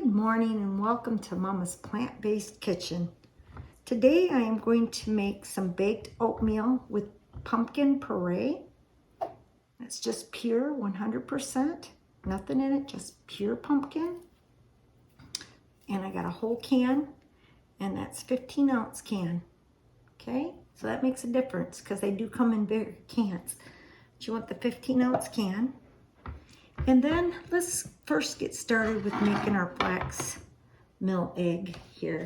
morning and welcome to Mama's Plant-Based Kitchen. Today I am going to make some baked oatmeal with pumpkin puree. It's just pure 100%, nothing in it, just pure pumpkin. And I got a whole can, and that's 15-ounce can. Okay, so that makes a difference because they do come in bigger cans. But you want the 15-ounce can. And then let's first get started with making our flax mill egg here.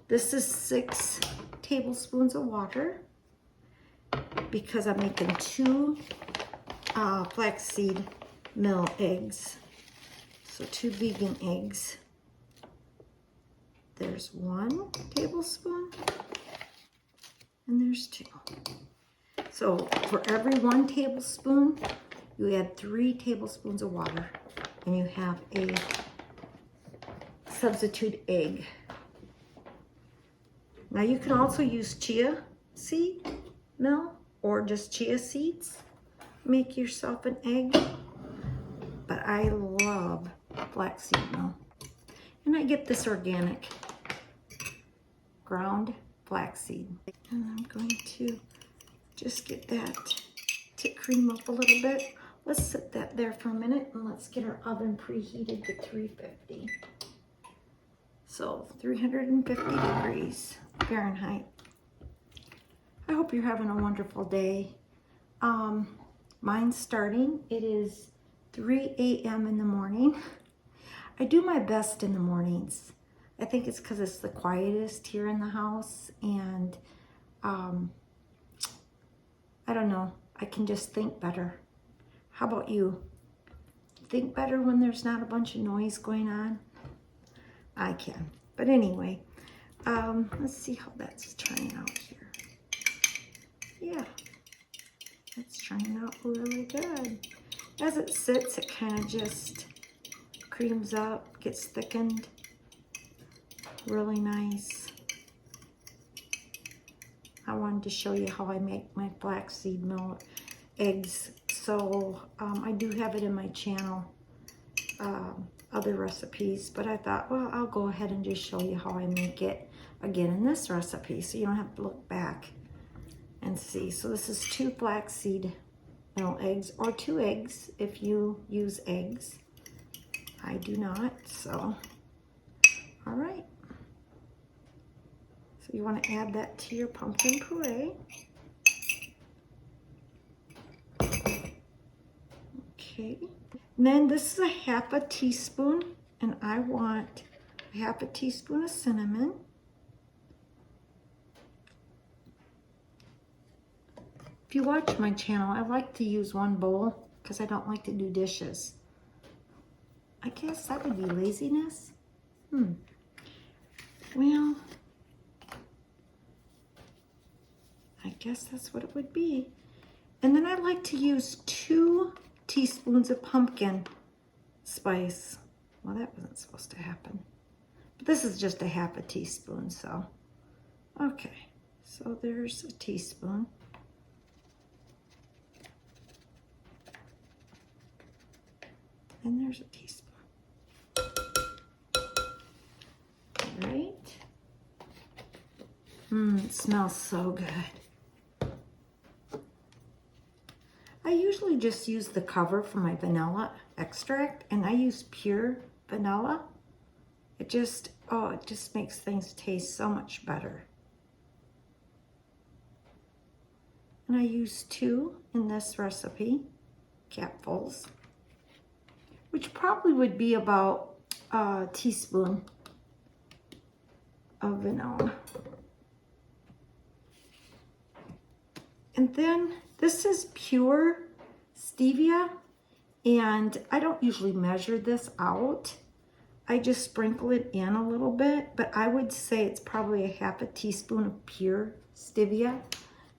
This is 6 tablespoons of water because I'm making 2 flaxseed mill eggs. So 2 vegan eggs. There's 1 tablespoon and there's 2. So for every 1 tablespoon, you add 3 tablespoons of water and you have a substitute egg. Now you can also use chia seed mill or just chia seeds. Make yourself an egg. But I love flaxseed mill. And I get this organic ground flaxseed. And I'm going to just get that to cream up a little bit. Let's set that there for a minute and let's get our oven preheated to 350. So 350 degrees Fahrenheit. I hope you're having a wonderful day. Mine's starting. It is 3 a.m. in the morning. I do my best in the mornings. I think it's because it's the quietest here in the house, and I don't know, I can just think better. How about you? Think better when there's not a bunch of noise going on? I can. But anyway, let's see how that's turning out here. Yeah, it's turning out really good. As it sits, it kind of just creams up, gets thickened. Really nice. I wanted to show you how I make my flaxseed mill eggs. So I do have it in my channel, other recipes, but I thought, well, I'll go ahead and just show you how I make it again in this recipe so you don't have to look back and see. So this is 2 flaxseed mill eggs, or 2 eggs if you use eggs. I do not, so all right. So you want to add that to your pumpkin puree. Okay, and then this is a 1/2 teaspoon, and I want a 1/2 teaspoon of cinnamon. If you watch my channel, I like to use 1 bowl because I don't like to do dishes. I guess that would be laziness. Well, I guess that's what it would be. And then I like to use 2 teaspoons of pumpkin spice. Well, that wasn't supposed to happen. But this is just a 1/2 teaspoon, so. Okay, so there's a teaspoon. And there's a teaspoon. All right. It smells so good. I usually just use the cover for my vanilla extract, and I use pure vanilla. It just makes things taste so much better. And I use 2 in this recipe, capfuls, which probably would be about a teaspoon of vanilla. And then this is pure stevia, and I don't usually measure this out. I just sprinkle it in a little bit, but I would say it's probably a 1/2 teaspoon of pure stevia.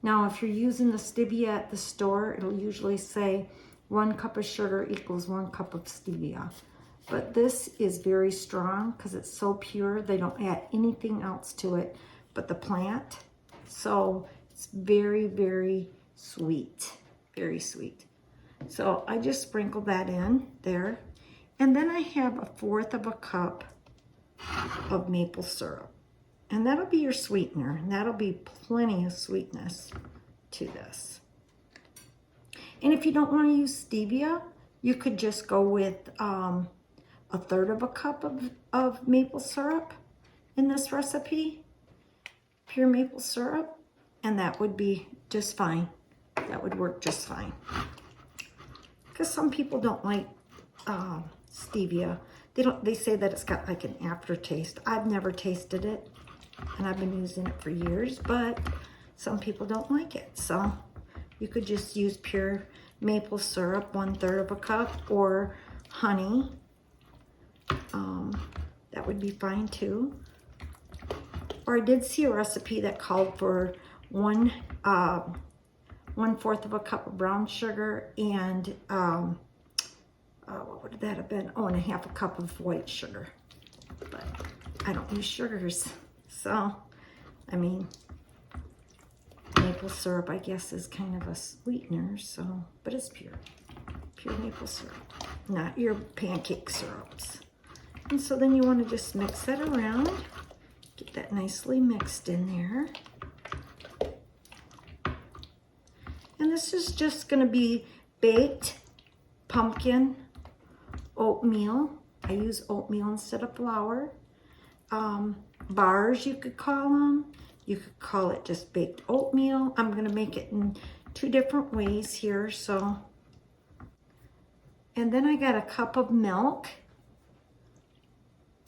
Now, if you're using the stevia at the store, it'll usually say 1 cup of sugar equals 1 cup of stevia. But this is very strong because it's so pure. They don't add anything else to it but the plant. So it's very, very sweet. Very sweet. So I just sprinkle that in there. And then I have 1/4 of a cup of maple syrup. And that'll be your sweetener. And that'll be plenty of sweetness to this. And if you don't want to use stevia, you could just go with 1/3 of a cup of maple syrup in this recipe, pure maple syrup, and that would be just fine. That would work just fine. Because some people don't like stevia. They say that it's got like an aftertaste. I've never tasted it, and I've been using it for years, but some people don't like it. So you could just use pure maple syrup, 1/3 of a cup, or honey. That would be fine too. Or I did see a recipe that called for 1/4 of a cup of brown sugar and what would that have been? Oh, and 1/2 a cup of white sugar. But I don't use sugars, so I mean, maple syrup, I guess, is kind of a sweetener. So, but it's pure maple syrup, not your pancake syrups. And so then you want to just mix that around, get that nicely mixed in there. And this is just going to be baked pumpkin oatmeal. I use oatmeal instead of flour. Bars, you could call them. You could call it just baked oatmeal. I'm going to make it in 2 different ways here. So, and then I got a cup of milk.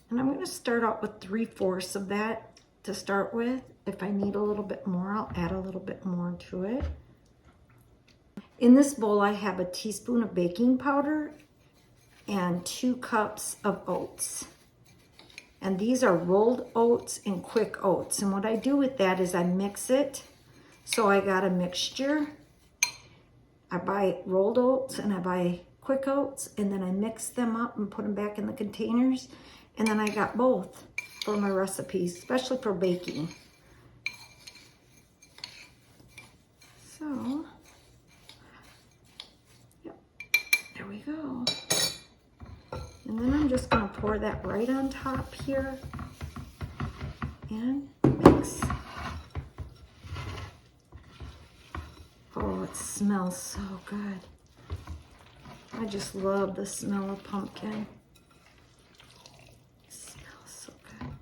And I'm going to start out with 3/4 of that to start with. If I need a little bit more, I'll add a little bit more to it. In this bowl, I have a teaspoon of baking powder and 2 cups of oats. And these are rolled oats and quick oats. And what I do with that is I mix it. So I got a mixture. I buy rolled oats and I buy quick oats, and then I mix them up and put them back in the containers. And then I got both for my recipes, especially for baking. So, yep, there we go. And then I'm just going to pour that right on top here and mix. Oh, it smells so good. I just love the smell of pumpkin. It smells so good.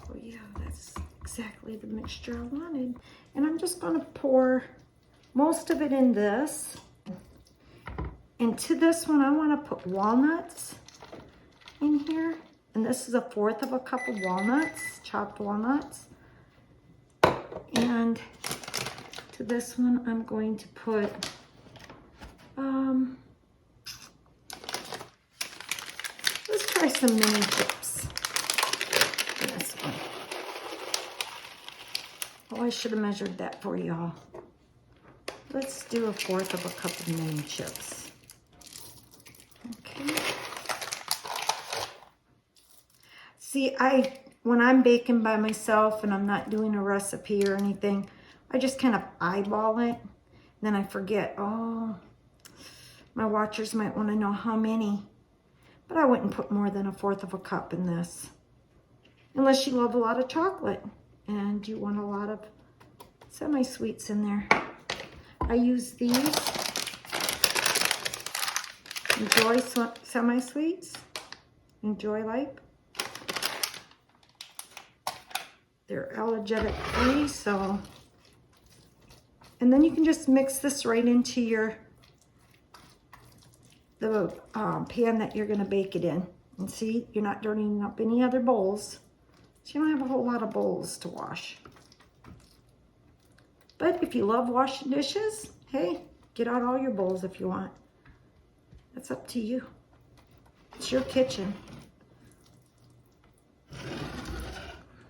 Oh yeah, that's exactly the mixture I wanted. And I'm just going to pour most of it in this. And to this one, I want to put walnuts in here. And this is 1/4 of a cup of walnuts, chopped walnuts. And to this one, I'm going to put let's try some mini chips in this one. Oh, I should have measured that for y'all. Let's do 1/4 of a cup of mini chips. Okay. See, when I'm baking by myself and I'm not doing a recipe or anything, I just kind of eyeball it. Then I forget, oh, my watchers might want to know how many. But I wouldn't put more than 1/4 of a cup in this. Unless you love a lot of chocolate and you want a lot of semi-sweets in there. I use these Enjoy semi-sweets. Enjoy Life. They're allergenic free, so. And then you can just mix this right into the pan that you're going to bake it in. And see, you're not dirtying up any other bowls. So you don't have a whole lot of bowls to wash. But if you love washing dishes, hey, get out all your bowls if you want. That's up to you. It's your kitchen.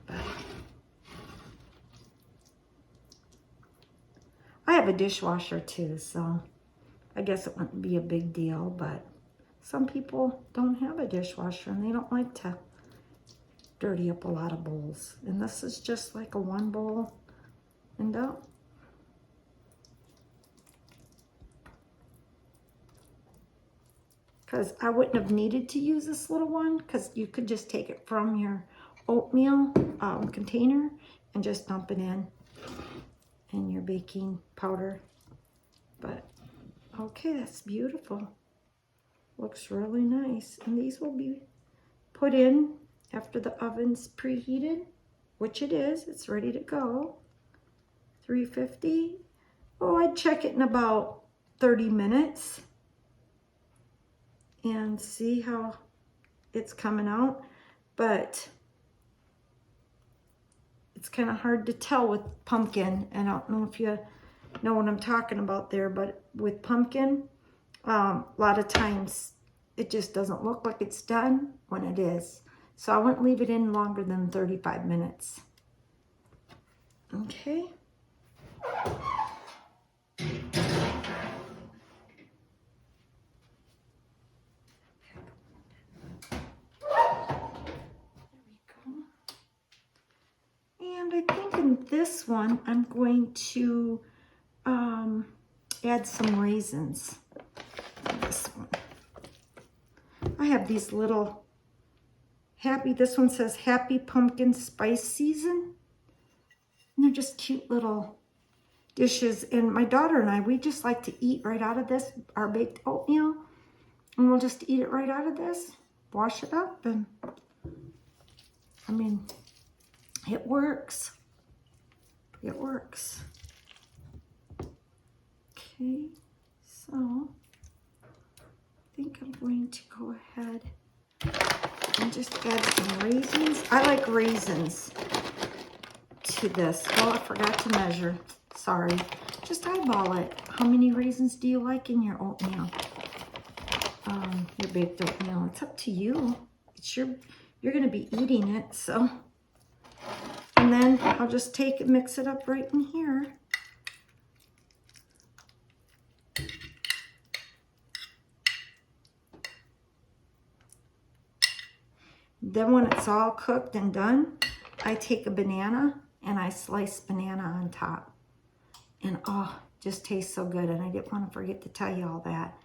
But I have a dishwasher too, so I guess it wouldn't be a big deal, but some people don't have a dishwasher and they don't like to dirty up a lot of bowls. And this is just like a 1 bowl and out. because I wouldn't have needed to use this little one, because you could just take it from your oatmeal container and just dump it in your baking powder. But okay, that's beautiful. Looks really nice. And these will be put in after the oven's preheated, which it is. It's ready to go. 350. Oh, I'd check it in about 30 minutes and see how it's coming out. But it's kind of hard to tell with pumpkin. And I don't know if you know what I'm talking about there, but with pumpkin, a lot of times it just doesn't look like it's done when it is. So I wouldn't leave it in longer than 35 minutes. Okay. And I think in this one, I'm going to add some raisins. This one. I have these little this one says Happy Pumpkin Spice Season. And they're just cute little dishes. And my daughter and I, we just like to eat right out of this, our baked oatmeal. And we'll just eat it right out of this, wash it up, and I mean, it works. It works. Okay, so I think I'm going to go ahead and just add some raisins. I like raisins to this. Oh, I forgot to measure. Sorry. Just eyeball it. How many raisins do you like in your oatmeal? Your baked oatmeal. It's up to you. It's you're going to be eating it, so. And then I'll just take it, mix it up right in here. Then when it's all cooked and done, I take a banana and I slice banana on top. And oh, just tastes so good. And I didn't want to forget to tell you all that.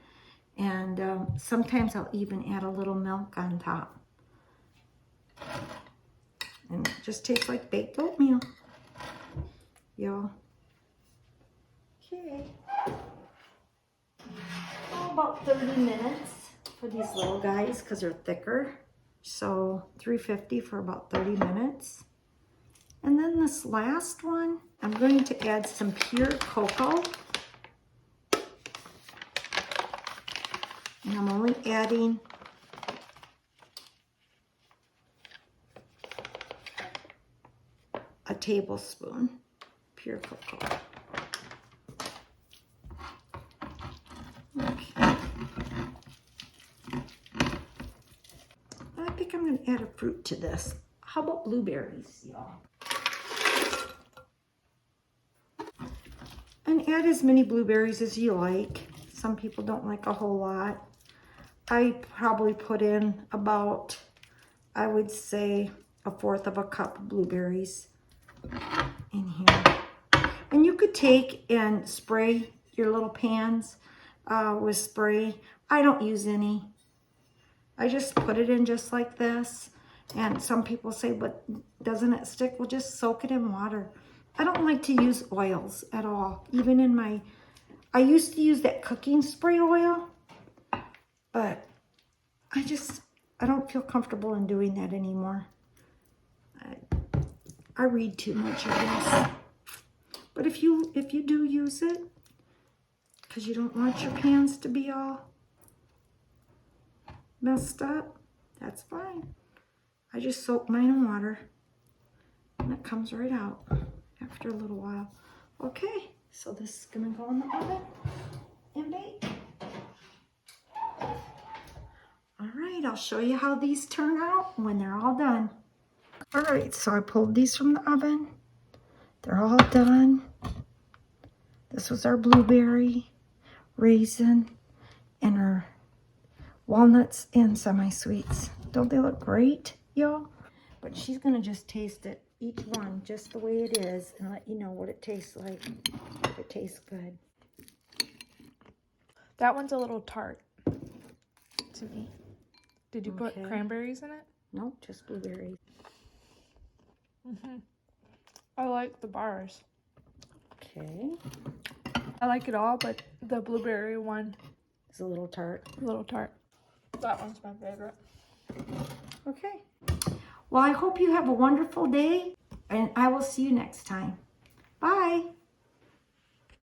And sometimes I'll even add a little milk on top. And it just tastes like baked oatmeal. Y'all. Okay. Oh, about 30 minutes for these little guys because they're thicker. So 350 for about 30 minutes. And then this last one, I'm going to add some pure cocoa. And I'm only adding a tablespoon pure cocoa. Okay. I think I'm going to add a fruit to this. How about blueberries, y'all? And add as many blueberries as you like. Some people don't like a whole lot. I probably put in about, I would say, 1/4 of a cup of blueberries in here. And you could take and spray your little pans with spray. I don't use any. I just put it in just like this. And some people say, but doesn't it stick? Well, just soak it in water. I don't like to use oils at all. Even in I used to use that cooking spray oil, but I don't feel comfortable in doing that anymore. I read too much, I guess. But if you do use it, because you don't want your pans to be all messed up, that's fine. I just soak mine in water, and it comes right out after a little while. Okay, so this is gonna go in the oven and bake. All right, I'll show you how these turn out when they're all done. All right, so I pulled these from the oven. They're all done. This was our blueberry, raisin, and our walnuts and semi-sweets. Don't they look great, y'all? But she's gonna just taste it, each one, just the way it is, and let you know what it tastes like, if it tastes good. That one's a little tart. to me. Did you put cranberries in it? Nope, just blueberries. I like the bars. Okay. I like it all, but the blueberry one It's a little tart. a little tart. That one's my favorite. Okay. Well, I hope you have a wonderful day, and I will see you next time. Bye.